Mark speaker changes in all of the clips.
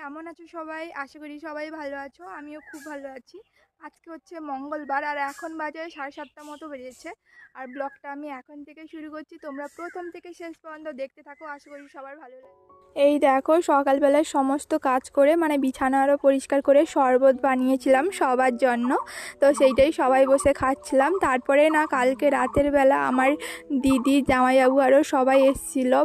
Speaker 1: কেমন আছো সবাই? আশা করি সবাই ভালো আছো। আমিও খুব ভালো আছি। আজকে হচ্ছে মঙ্গলবার আর এখন বাজে 7:30 মতো বেজেছে। আর ব্লগটা আমি এখন থেকে শুরু করছি, তোমরা প্রথম থেকে শেষ পর্যন্ত দেখতে থাকো, আশা করি সবার ভালো লাগে। এই দেখো, সকালবেলায় সমস্ত কাজ করে মানে বিছানা আরও পরিষ্কার করে শরবত বানিয়েছিলাম সবার জন্য। তো সেইটাই সবাই বসে খাচ্ছিলাম। তারপরে না কালকে রাতের বেলা আমার দিদি, জামাইবাবু আরও সবাই এসেছিলো,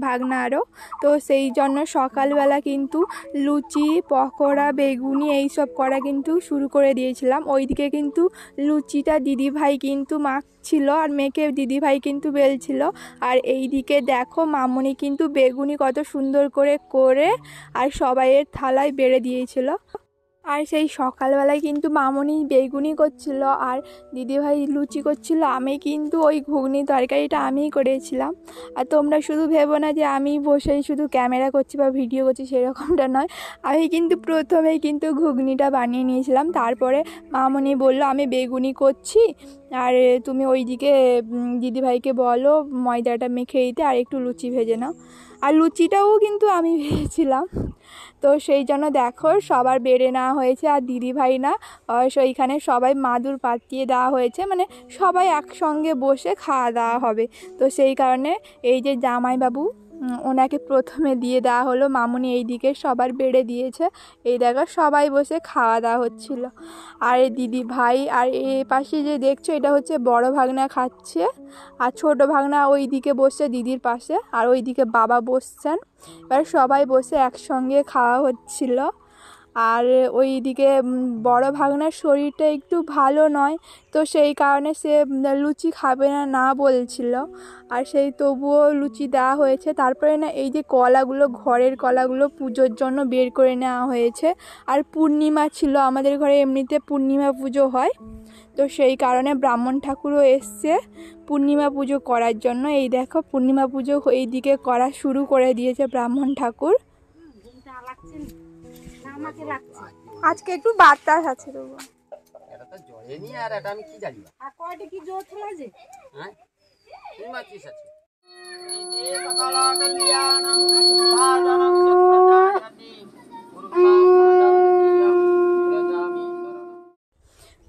Speaker 1: ভাগনা আরও। তো সেই জন্য সকালবেলা কিন্তু লুচি, পকোড়া, বেগুনি এইসব করা কিন্তু শুরু করে দিয়েছিলাম। ওইদিকে কিন্তু লুচিটা দিদিভাই কিন্তু মাখছিল আর মেখে দিদিভাই কিন্তু বেলছিল। আর এইদিকে দেখো মামনি কিন্তু বেগুনি কত সুন্দর করে আর সবাইয়ের থালায় বেড়ে দিয়েছিল। আর সেই সকালবেলায় কিন্তু মামনি বেগুনি করছিল আর দিদিভাই লুচি করছিল। আমি কিন্তু ওই ঘুগনি তরকারিটা আমিই করেছিলাম। আর তোমরা শুধু ভেবো না যে আমি বসেই শুধু ক্যামেরা করছি বা ভিডিও করছি, সেরকমটা নয়। আমি কিন্তু প্রথমেই কিন্তু ঘুগনিটা বানিয়ে নিয়েছিলাম। তারপরে মামনি বললো আমি বেগুনি করছি আর তুমি ওইদিকে দিদিভাইকে বলো ময়দাটা মেখে দিতে আর একটু লুচি ভেজে নাও। আর লুচিটাও কিন্তু আমি ভেজেছিলাম। তো সেই জন্য দেখো সবার বেড়ে নেওয়া হয়েছে আর দিদিভাই না সেইখানে সবাই মাদুর পাতিয়ে দেওয়া হয়েছে, মানে সবাই একসঙ্গে বসে খাওয়া দাওয়া হবে। তো সেই কারণে এই যে জামাইবাবু ওনাকে প্রথমে দিয়ে দেওয়া হলো, মামুনি এই দিকে সবার বেড়ে দিয়েছে। এই দেখো সবাই বসে খাওয়া দাওয়া হচ্ছিল। আর দিদি ভাই আর এই পাশে যে দেখছো এটা হচ্ছে বড় ভাগনা খাচ্ছে আর ছোট ভাগনা ওই দিকে বসছে দিদির পাশে আর ওই দিকে বাবা বসছেন। এবার সবাই বসে একসঙ্গে খাওয়া হচ্ছিল। আর ওই দিকে বড় ভাগনার শরীরটা একটু ভালো নয়, তো সেই কারণে সে লুচি খাবে না বলছিল। আর সেই তবুও লুচি দেওয়া হয়েছে। তারপরে না এই যে কলাগুলো, ঘরের কলাগুলো পুজোর জন্য বের করে নেওয়া হয়েছে। আর পূর্ণিমা ছিল, আমাদের ঘরে এমনিতে পূর্ণিমা পুজো হয়, তো সেই কারণে ব্রাহ্মণ ঠাকুরও এসছে পূর্ণিমা পুজো করার জন্য। এই দেখো পূর্ণিমা পুজো এই দিকে করা শুরু করে দিয়েছে ব্রাহ্মণ ঠাকুর। আজকে একটু বাতাস আছে তবু।
Speaker 2: এটা তো জলে নি আর এটা আমি কি জানি আর কয়টা কি জল ছিল যে হ্যাঁ কি মাছিস আছে এই সকালা কল্যাণং ভাজনং চক্রদায়তি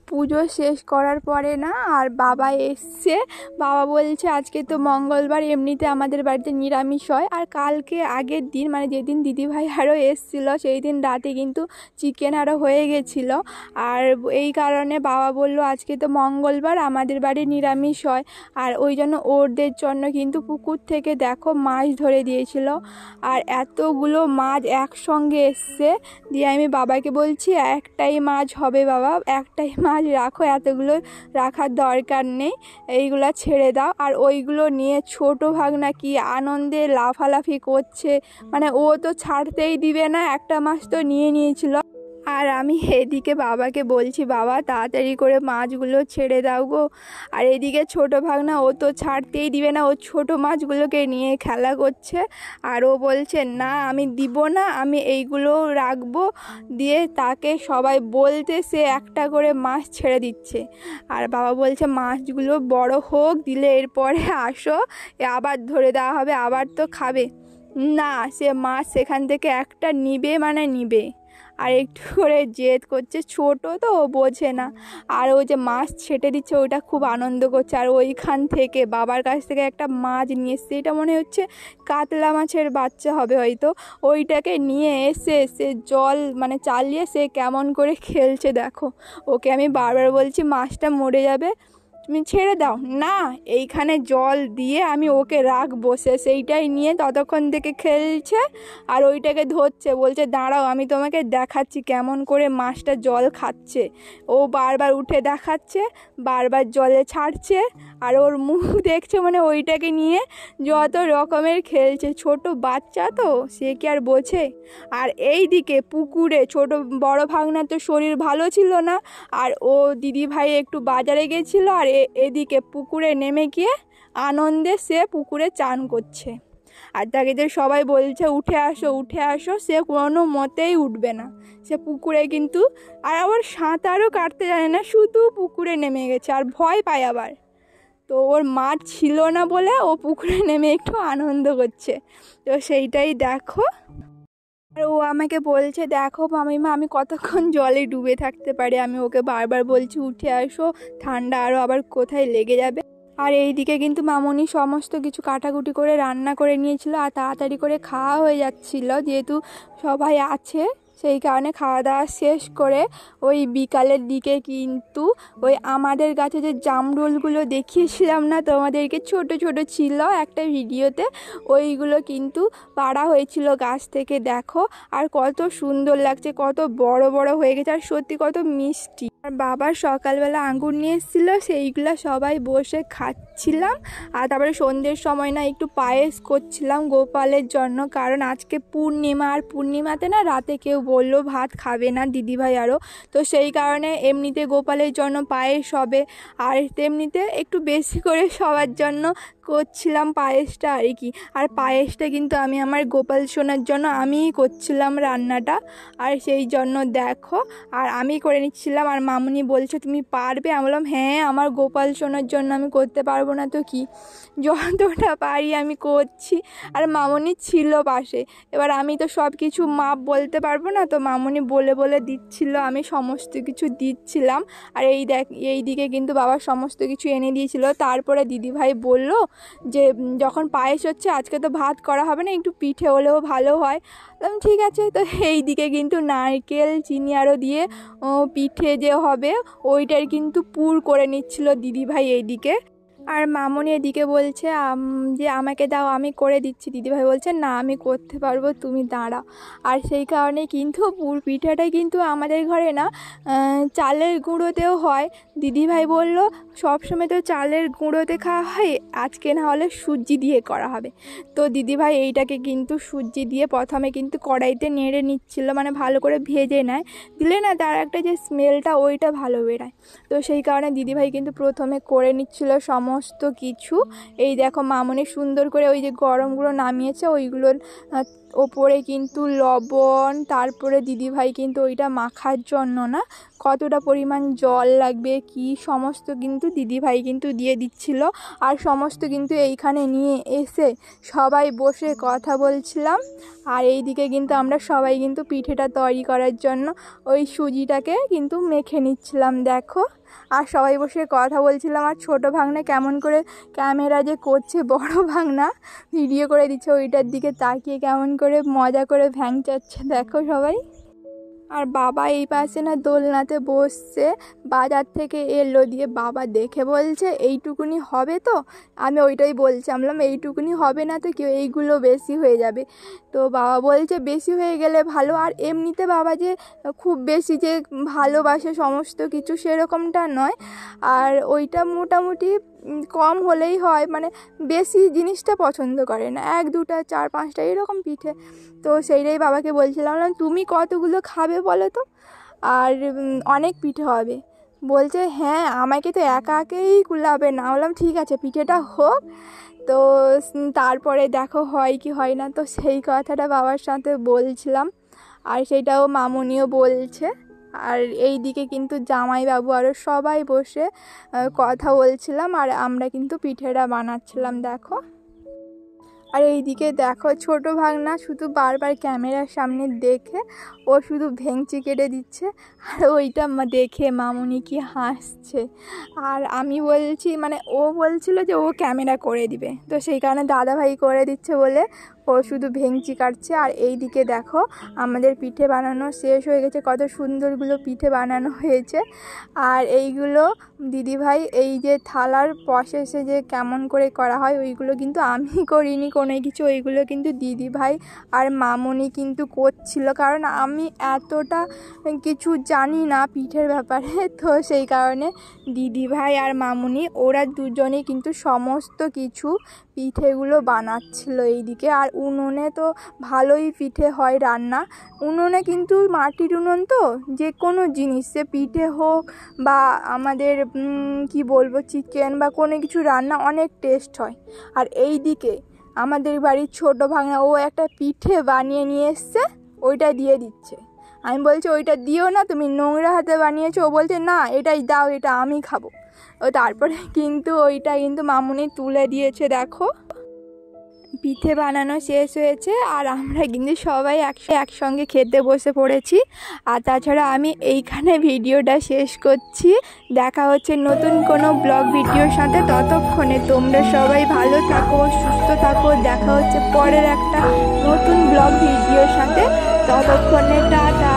Speaker 1: পুজো শেষ করার পরে না আর বাবা এসছে। বাবা বলছে আজকে তো মঙ্গলবার, এমনিতে আমাদের বাড়িতে নিরামিষ হয়। আর কালকে আগের দিন মানে যেদিন দিদিভাই আরও এসছিল সেই দিন রাতে কিন্তু চিকেন আরও হয়ে গেছিল। আর এই কারণে বাবা বলল আজকে তো মঙ্গলবার, আমাদের বাড়ি নিরামিষ হয়। আর ওই জন্য ওদের জন্য কিন্তু পুকুর থেকে দেখো মাছ ধরে দিয়েছিল। আর এতগুলো মাছ একসঙ্গে এসছে। দিয়ে আমি বাবাকে বলছি একটাই মাছ হবে বাবা, একটাই মাছ রাখো, এতগুলো রাখার দরকার নেই, এইগুলো ছেড়ে দাও। আর ওইগুলো নিয়ে ছোট ভাগনা কি আনন্দে লাফালাফি করছে, মানে ও তো ছাড়তেই দিবে না, একটা মাছ তো নিয়েছিল। আর আমি এদিকে বাবাকে বলছি বাবা তাড়াতাড়ি করে মাছগুলো ছেড়ে দাও গো। আর এদিকে ছোট ভাগনা ও তো ছাড়তেই দিবে না, ও ছোট মাছগুলোকে নিয়ে খেলা করছে। আর ও বলছে না আমি দিব না, আমি এইগুলো রাখবো। দিয়ে তাকে সবাই বলতে সে একটা করে মাছ ছেড়ে দিচ্ছে। আর বাবা বলছে মাছগুলো বড় হোক, দিলে এরপরে আসো আবার ধরে দেওয়া হবে, আবার তো খাবে না। সে মাছ সেখান থেকে একটা নিবে মানে নিবে। আর একটু করে জেদ করছে, ছোট তো ও বোঝে না। আর ও যে মাছ ছেটে দিচ্ছে ওইটা খুব আনন্দ করছে। আর ওইখান থেকে বাবার কাছ থেকে একটা মাছ নিয়ে এসছে, এটা মনে হচ্ছে কাতলা মাছের বাচ্চা হবে হয়তো। ওইটাকে নিয়ে এসে সে জল মানে চালিয়ে সে কেমন করে খেলছে দেখো। ওকে আমি বারবার বলছি মাছটা মরে যাবে, তুমি ছেড়ে দাও না, এইখানে জল দিয়ে আমি ওকে রাখবো। সে সেইটাই নিয়ে ততক্ষণ থেকে খেলছে আর ওইটাকে ধরছে, বলছে দাঁড়াও আমি তোমাকে দেখাচ্ছি কেমন করে মাছটা জল খাচ্ছে। ও বারবার উঠে দেখাচ্ছে, বারবার জলে ছাড়ছে আর ওর মুখ দেখছে, মানে ওইটাকে নিয়ে যত রকমের খেলছে। ছোট বাচ্চা তো সে কি আর বোঝে। আর এই দিকে পুকুরে ছোট বড় ভাগনা তো শরীর ভালো ছিল না, আর ও দিদি ভাই একটু বাজারে গেছিলো আর এদিকে পুকুরে নেমে গিয়ে আনন্দে সে পুকুরে চান করছে। আর তাকে যে সবাই বলছে উঠে আসো উঠে আসো, সে কোনো মতেই উঠবে না। সে পুকুরে কিন্তু আর আবার সাঁতারও কাটতে জানে না, শুধু পুকুরে নেমে গেছে আর ভয় পায় আবার। তো ওর মাঠ ছিল না বলে ও পুকুরে নেমে একটু আনন্দ করছে। তো সেইটাই দেখো। আর ও আমাকে বলছে, দেখো মামিমা আমি কতক্ষণ জলে ডুবে থাকতে পারি। আমি ওকে বারবার বলছি উঠে আসো, ঠান্ডা আরও আবার কোথায় লেগে যাবে। আর এইদিকে কিন্তু মামনি সমস্ত কিছু কাটাকুটি করে রান্না করে নিয়েছিল, আর তাড়াতাড়ি করে খাওয়া হয়ে যাচ্ছিল যেহেতু সবাই আছে, সেই কারণে খাওয়া দাওয়া শেষ করে ওই বিকালের দিকে কিন্তু ওই আমাদের গাছে যে জামরুলগুলো দেখিয়েছিলাম না তোমাদেরকে, ছোট ছোট ছিল একটা ভিডিওতে, ওইগুলো কিন্তু পাড়া হয়েছিল গাছ থেকে। দেখো আর কত সুন্দর লাগছে, কত বড় বড় হয়ে গেছে, আর সত্যি কত মিষ্টি। আর বাবা সকালবেলা আঙ্গুর নিয়ে এসেছিলো, সেইগুলো সবাই বসে খাচ্ছিলাম। আর তারপরে সন্ধ্যের সময় না একটু পায়েস করছিলাম গোপালের জন্য, কারণ আজকে পূর্ণিমা, আর পূর্ণিমাতে না রাতে কেউ বললো ভাত খাবে না দিদিভাই আরও, তো সেই কারণে এমনিতে গোপালের জন্য পায়েস হবে, আর তেমনিতে একটু বেশি করে সবার জন্য করছিলাম পায়েসটা আর কি। আর পায়েসটা কিন্তু আমি আমার গোপাল সোনার জন্য আমিই করছিলাম রান্নাটা, আর সেই জন্য দেখো আর আমি করে নিচ্ছিলাম। আর মামুনি বলছে তুমি পারবে? আমি বললাম হ্যাঁ, আমার গোপাল সোনার জন্য আমি করতে পারবো না তো কি, যতটা পারি আমি করছি। আর মামুনি ছিল পাশে, এবার আমি তো সব কিছু মাপ বলতে পারবো না, তো মামুনি বলে বলে দিচ্ছিল, আমি সমস্ত কিছু দিচ্ছিলাম। আর এই দিকে কিন্তু বাবা সমস্ত কিছু এনে দিয়েছিল। তারপরে দিদিভাই বলল যে যখন পায়েস হচ্ছে আজকে তো ভাত করা হবে না, একটু পিঠে হলেও ভালো হয়। ঠিক আছে। তো এই দিকে কিন্তু নারকেল চিনি আরও দিয়ে পিঠে যে হবে ওইটার কিন্তু পুর করে নিচ্ছিল দিদিভাই এইদিকে। আর মামনি এদিকে বলছে যে আমাকে দাও, আমি করে দিচ্ছি। দিদিভাই বলছে না আমি করতে পারবো, তুমি দাঁড়াও। আর সেই কারণে কিন্তু পুর পিঠাটা কিন্তু আমাদের ঘরে না চালের গুঁড়োতেও হয়। দিদিভাই বলল সবসময় তো চালের গুঁড়োতে খাওয়া হয়, আজকে না হলে সুজি দিয়ে করা হবে। তো দিদিভাই এইটাকে কিন্তু সুজি দিয়ে প্রথমে কিন্তু কড়াইতে নেড়ে নিচ্ছিল, মানে ভালো করে ভেজে নেয়, দিলে না তার একটা যে স্মেলটা ওইটা ভালো বেরায়। তো সেই কারণে দিদিভাই কিন্তু প্রথমে করে নিচ্ছিল সমস্ত কিছু। এই দেখো মামনি সুন্দর করে ওই যে গরমগুলো নামিয়েছে, ওইগুলোর ওপরে কিন্তু লবণ, তারপরে দিদিভাই কিন্তু ওইটা মাখার জন্য না কতটা পরিমাণ জল লাগবে কি সমস্ত কিন্তু দিদিভাই কিন্তু দিয়ে দিচ্ছিল। আর সমস্ত কিন্তু এইখানে নিয়ে এসে সবাই বসে কথা বলছিলাম। আর এই দিকে কিন্তু আমরা সবাই কিন্তু পিঠেটা তৈরি করার জন্য ওই সুজিটাকে কিন্তু মেখে নিচ্ছিলাম দেখো। আর সবাই বসে কথা বলছিলাম। আর ছোটো ভাগনা কেমন করে ক্যামেরা যে করছে, বড় ভাগনা ভিডিও করে দিচ্ছে, ওইটার দিকে তাকিয়ে কেমন করে মজা করে ভ্যাংচাচ্ছে দেখো সবাই। আর বাবা এই পাশে না দোলনাতে বসছে, বাজার থেকে এলো, দিয়ে বাবা দেখে বলছে এইটুকুনি হবে তো। আমি ওইটাই বলছি, আমি বললাম এইটুকুনি হবে না তো কেউ, এইগুলো বেশি হয়ে যাবে। তো বাবা বলছে বেশি হয়ে গেলে ভালো। আর এমনিতে বাবা যে খুব বেশি যে ভালোবাসে সমস্ত কিছু সেরকমটা নয়, আর ওইটা মোটামুটি কম হলেই হয়, মানে বেশি জিনিসটা পছন্দ করে না, 1 2টা 4 5টা এরকম পিঠে। তো সেইটাই বাবাকে বলছিলাম তুমি কতগুলো খাবে বলো তো, আর অনেক পিঠে হবে। বলছে হ্যাঁ আমাকে তো একাই কুলাবে না। বললাম ঠিক আছে পিঠেটা হোক। তো তারপরে দেখো হয় কি হয় না, তো সেই কথাটা বাবার সাথে বলছিলাম, আর সেটাও মামনিও বলছে। আর এই দিকে কিন্তু জামাইবাবু আরও সবাই বসে কথা বলছিলাম, আর আমরা কিন্তু পিঠেটা বানাচ্ছিলাম দেখো। আর এইদিকে দেখো ছোটো ভাগনা শুধু বারবার ক্যামেরার সামনে দেখে ও শুধু ভেঙচি কেটে দিচ্ছে, আর ওইটা দেখে মামুনি কি হাসছে। আর আমি বলছি, মানে ও বলছিল যে ও ক্যামেরা করে দিবে, তো সেই কারণে দাদাভাই করে দিচ্ছে বলে ও শুধু ভেঙচি কাটছে। আর এই দিকে দেখো আমাদের পিঠে বানানো শেষ হয়ে গেছে, কত সুন্দরগুলো পিঠে বানানো হয়েছে। আর এইগুলো দিদিভাই এই যে থালার প্রসেসে যে কেমন করে করা হয় ওইগুলো কিন্তু আমি করিনি কোনো কিছু, ওইগুলো কিন্তু দিদিভাই আর মামনি কিন্তু করছিল, কারণ আমি এতটা কিছু জানি না পিঠের ব্যাপারে। তো সেই কারণে দিদিভাই আর মামনি ওরা দুজনেই কিন্তু সমস্ত কিছু পিঠেগুলো বানাচ্ছিল এইদিকে। আর উনুনে তো ভালোই পিঠে হয় রান্না, উনুনে কিন্তু মাটির উনুন তো, যে কোনো জিনিস সে পিঠে হোক বা আমাদের কি বলবো চিকেন বা কোনো কিছু রান্না অনেক টেস্ট হয়। আর এই দিকে আমাদের বাড়ির ছোটো ভাগনা ও একটা পিঠে বানিয়ে নিয়ে এসছে, ওইটা দিয়ে দিচ্ছে। আমি বলছি ওইটা দিও না, তুমি নোংরা হাতে বানিয়েছো। ও বলছে না এটাই দাও, এটা আমি খাবো। ও তারপরে কিন্তু ওইটা কিন্তু মামুনি তুলে দিয়েছে দেখো। পিঠে বানানো শেষ হয়েছে আর আমরা কিন্তু সবাই একসঙ্গে খেতে বসে পড়েছি। আর তাছাড়া আমি এইখানে ভিডিওটা শেষ করছি। দেখা হচ্ছে নতুন কোনো ব্লগ ভিডিওর সাথে। ততক্ষণে তোমরা সবাই ভালো থাকো, সুস্থ থাকো। দেখা হচ্ছে পরের একটা নতুন ব্লগ ভিডিওর সাথে। ততক্ষণে টাটা।